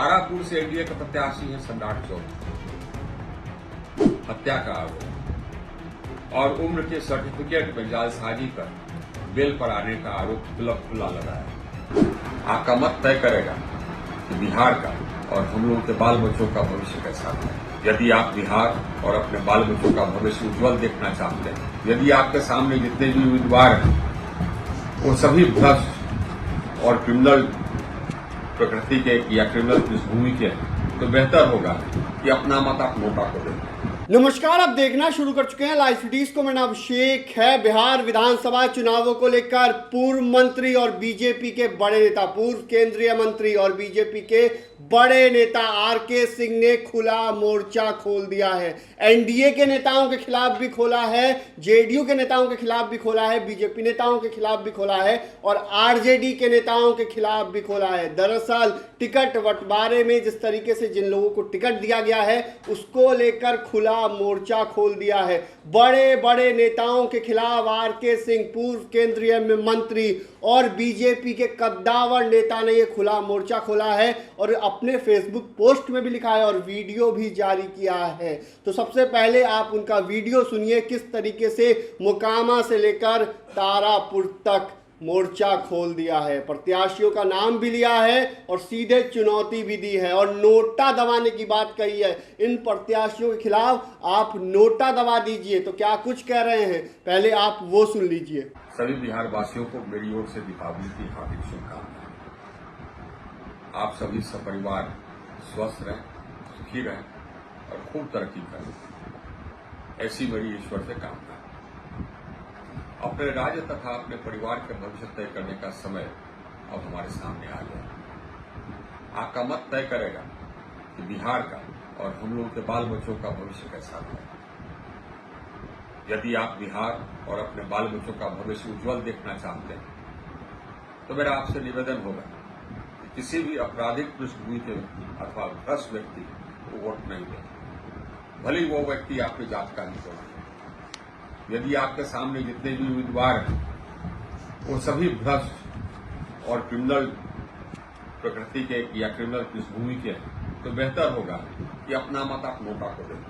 तारापुर से एनडीए के प्रत्याशी हैं सम्राट चौधरी, हत्या का आरोप और उम्र के सर्टिफिकेट में जालसाजी कर बेल पर आने का आरोप खुला लगा है। आपका मत तय करेगा कि बिहार का और हम लोगों के बाल बच्चों का भविष्य कैसा है। यदि आप बिहार और अपने बाल बच्चों का भविष्य उज्जवल देखना चाहते हैं, यदि आपके सामने जितने भी उम्मीदवार हैं वो सभी भ्रष्ट और क्रिमिनल प्रकृति के या क्रिमिनल पृष्ठभूमि के, तो बेहतर होगा कि अपना मत आप नोटा को दें। नमस्कार, आप देखना शुरू कर चुके हैं लाइव सिटीज को। मेरा नाम अभिषेक है। बिहार विधानसभा चुनावों को लेकर पूर्व मंत्री और बीजेपी के बड़े नेता, पूर्व केंद्रीय मंत्री और बीजेपी के बड़े नेता आरके सिंह ने खुला मोर्चा खोल दिया है। एनडीए के नेताओं के खिलाफ भी खोला है, जेडीयू के नेताओं के खिलाफ भी खोला है, बीजेपी नेताओं के खिलाफ भी खोला है और आरजेडी के नेताओं के खिलाफ भी खोला है। दरअसल टिकट बंटवारे में जिस तरीके से जिन लोगों को टिकट दिया गया है उसको लेकर खुला मोर्चा खोल दिया है। बड़े बड़े नेताओं के खिलाफ आरके सिंह, पूर्व केंद्रीय मंत्री और बीजेपी के कद्दावर नेता ने यह खुला मोर्चा खोला है और अपने फेसबुक पोस्ट में भी लिखा है और वीडियो भी जारी किया है। तो सबसे पहले आप उनका वीडियो सुनिए, किस तरीके से मोकामा से लेकर तारापुर तक मोर्चा खोल दिया है। प्रत्याशियों का नाम भी लिया है और सीधे चुनौती भी दी है और नोटा दबाने की बात कही है। इन प्रत्याशियों के खिलाफ आप नोटा दबा दीजिए। तो क्या कुछ कह रहे हैं, पहले आप वो सुन लीजिए। सभी बिहार वासियों को मेरी ओर से दीपावली की हार्दिक शुभकामनाएं। आप सभी सपरिवार स्वस्थ रहें, सुखी रहें और खूब तरक्की करें, ऐसी मेरी ईश्वर से कामना है। अपने राज्य तथा अपने परिवार के भविष्य तय करने का समय अब हमारे सामने आ गया। आपका मत तय करेगा कि बिहार का और हम लोगों के बाल बच्चों का भविष्य कैसा है। यदि आप बिहार और अपने बाल बच्चों का भविष्य उज्जवल देखना चाहते हैं तो मेरा आपसे निवेदन होगा कि किसी भी आपराधिक पृष्ठभूमि के अथवा भ्रष्ट व्यक्ति को वोट नहीं दें, भले ही वो व्यक्ति आपकी जात का ही हो। यदि आपके सामने जितने भी उम्मीदवार हैं वो सभी भ्रष्ट और क्रिमिनल प्रकृति के या क्रिमिनल पृष्ठभूमि के, तो बेहतर होगा कि अपना मत आप नोटा को दें।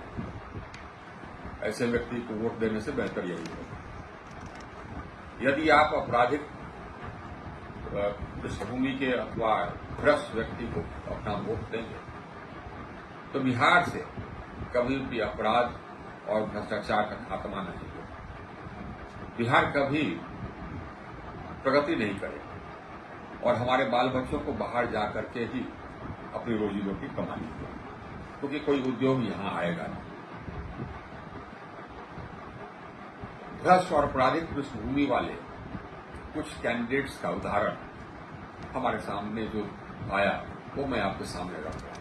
ऐसे व्यक्ति को वोट देने से बेहतर यही होगा। यदि आप आपराधिक पृष्ठभूमि के अथवा भ्रष्ट व्यक्ति को अपना वोट देंगे तो बिहार से कभी भी अपराध और भ्रष्टाचार का खात्मा नहीं होगा। बिहार कभी प्रगति नहीं करेगा और हमारे बाल बच्चों को बाहर जाकर के ही अपनी रोजी रोटी कमानी होगी, क्योंकि कोई उद्योग यहां आएगा नहीं। भ्रष्ट और आपराधिक पृष्ठभूमि वाले कुछ कैंडिडेट्स का उदाहरण हमारे सामने जो आया वो मैं आपके सामने रख रहा हूं।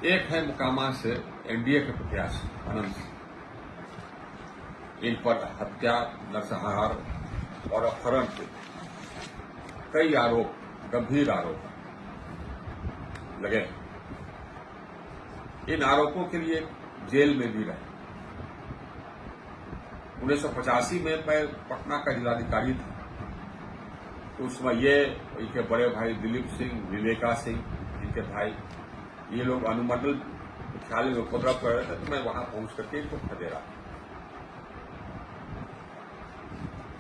एक है मोकामा से एनडीए के प्रत्याशी अनंत सिंह। इन पर हत्या, नरसंहार और अपहरण के कई आरोप, गंभीर आरोप लगे। इन आरोपों के लिए जेल में भी रहे। 1985 में मैं पटना का जिलाधिकारी था, तो उस समय ये इनके बड़े भाई दिलीप सिंह, विवेका सिंह, इनके भाई, ये लोग अनुमंडल मुख्यालय में उपद्रव कर रहे थे, तो मैं वहां पहुंच करके इनको खदेड़ा।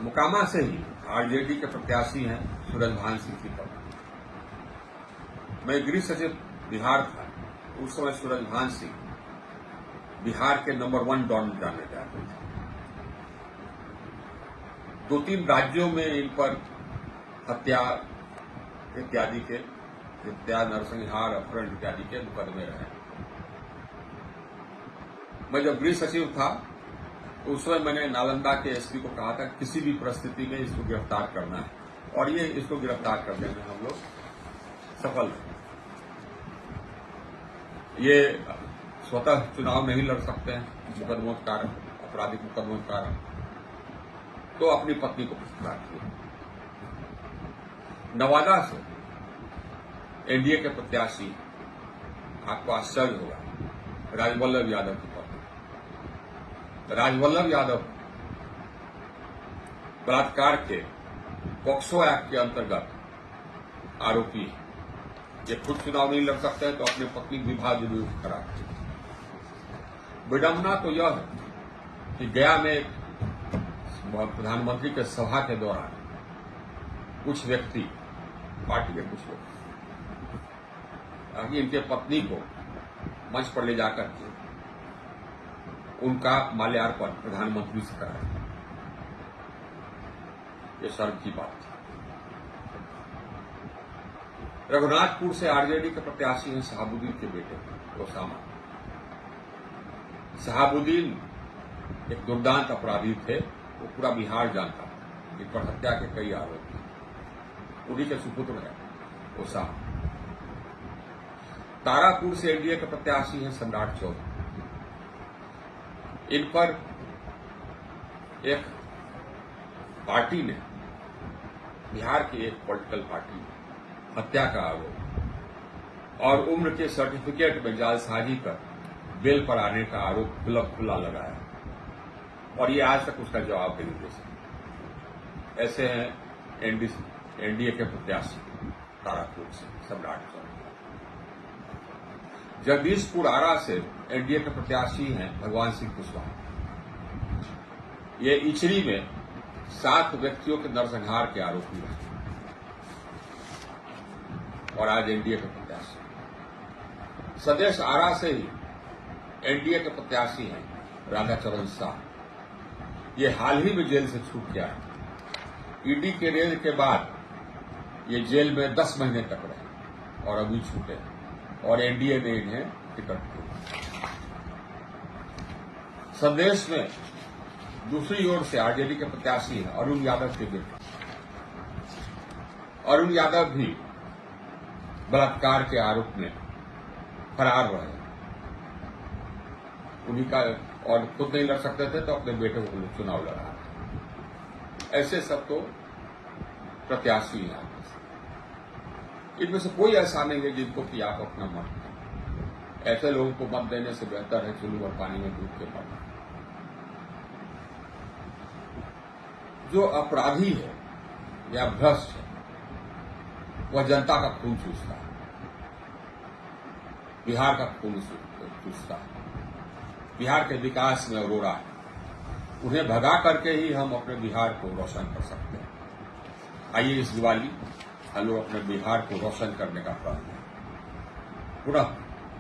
मोकामा से ही आरजेडी के प्रत्याशी हैं सूरजभान सिंह की तरफ। मैं गृह सचिव बिहार था, उस समय सूरजभान सिंह बिहार के नंबर 1 डॉन जाने जाते थे। 2-3 राज्यों में इन पर हत्या इत्यादि के, हत्या, नरसंहार, अपहरण इत्यादि के मुकदमे रहे। मैं जब गृह सचिव था तो उस समय मैंने नालंदा के एसपी को कहा था किसी भी परिस्थिति में इसको गिरफ्तार करना है और ये इसको गिरफ्तार करने में हम लोग सफल हैं। ये स्वतः चुनाव नहीं लड़ सकते हैं मुकदमों के कारण, आपराधिक मुकदमों के कारण, तो अपनी पत्नी को गिरफ्तार किया। नवादा से एनडीए के प्रत्याशी, आपको आश्चर्य होगा, राजवल्लभ यादव की पत्नी। राजवल्लभ यादव बलात्कार के पॉक्सो एक्ट के अंतर्गत आरोपी है ये खुद चुनाव नहीं लड़ सकते हैं तो अपनी पत्नी की विवाह जरूर करा। विडंबना तो यह है कि गया में प्रधानमंत्री के सभा के दौरान कुछ व्यक्ति, पार्टी के कुछ व्यक्ति इनके पत्नी को मंच पर ले जाकर के उनका माल्यार्पण प्रधानमंत्री से कराया। ये शर्म की बात थी। रघुनाथपुर से आरजेडी के प्रत्याशी हैं शहाबुद्दीन के बेटे ओसामा। शहाबुद्दीन एक दुर्दांत अपराधी थे, वो पूरा बिहार जानता, इन पर हत्या के कई आरोप थे। उन्हीं के सुपुत्र है ओसामा। तारापुर से एनडीए के प्रत्याशी हैं सम्राट चौधरी। इन पर एक पार्टी ने, बिहार की एक पॉलिटिकल पार्टी ने हत्या का आरोप और उम्र के सर्टिफिकेट में जालसाजी कर बेल पर आने का आरोप खुला लगाया और ये आज तक उसका जवाब नहीं दे सके। ऐसे हैं एनडीए के प्रत्याशी तारापुर से सम्राट चौधरी। जगदीशपुर आरा से एनडीए के प्रत्याशी हैं भगवान सिंह कुशवाहा। ये इचरी में 7 व्यक्तियों के नरसंहार के आरोपी रहे और आज एनडीए के प्रत्याशी। सदेश आरा से ही एनडीए के प्रत्याशी हैं राधाचरण शाह। ये हाल ही में जेल से छूट गया है। ईडी के रेड के बाद ये जेल में 10 महीने तक रहे और अभी छूटे और एनडीए ने इन्हें टिकट दी। संदेश में दूसरी ओर से आरजेडी के प्रत्याशी हैं अरुण यादव के बेटे। अरुण यादव भी बलात्कार के आरोप में फरार रहे। उन्हीं का, और खुद नहीं लड़ सकते थे तो अपने बेटे को चुनाव लड़ा। ऐसे सब तो प्रत्याशी हैं। इनमें से कोई ऐसा नहीं है जिनको कि आप अपना मत दें। ऐसे लोगों को मत देने से बेहतर है चुल्लू और पानी में डूब के मरना। जो अपराधी है या भ्रष्ट है वह जनता का खून चूसता है, बिहार का खून चूसता है, बिहार के विकास में अरोड़ा है। उन्हें भगा करके ही हम अपने बिहार को रोशन कर सकते हैं। आइए इस दिवाली हम लोग अपने बिहार को रोशन करने का प्रण करें। पुनः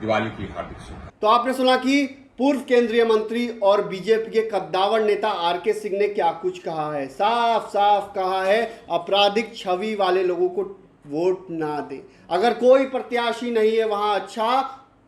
दिवाली की हार्दिक शुभकामनाएं। तो आपने सुना कि पूर्व केंद्रीय मंत्री और बीजेपी के कद्दावर नेता आरके सिंह ने क्या कुछ कहा है। साफ साफ कहा है आपराधिक छवि वाले लोगों को वोट ना दें। अगर कोई प्रत्याशी नहीं है वहां अच्छा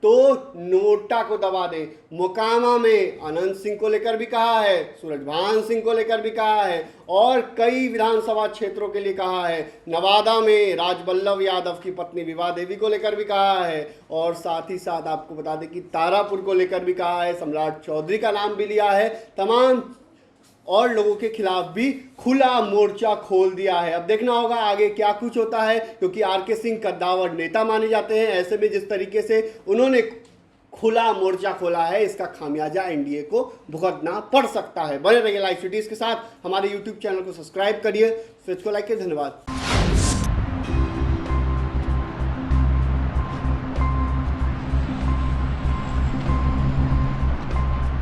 तो नोटा को दबा दें। मोकामा में अनंत सिंह को लेकर भी कहा है, सूरजभान सिंह को लेकर भी कहा है और कई विधानसभा क्षेत्रों के लिए कहा है। नवादा में राजबल्लभ यादव की पत्नी विभा देवी को लेकर भी कहा है और साथ ही साथ आपको बता दें कि तारापुर को लेकर भी कहा है, सम्राट चौधरी का नाम भी लिया है। तमाम और लोगों के खिलाफ भी खुला मोर्चा खोल दिया है। अब देखना होगा आगे क्या कुछ होता है, क्योंकि आरके सिंह कद्दावर नेता माने जाते हैं। ऐसे में जिस तरीके से उन्होंने खुला मोर्चा खोला है, इसका खामियाजा एनडीए को भुगतना पड़ सकता है। बने रहिए लाइव सिटीज के साथ। हमारे यूट्यूब चैनल को सब्सक्राइब करिए, फेस को लाइक करिए। धन्यवाद।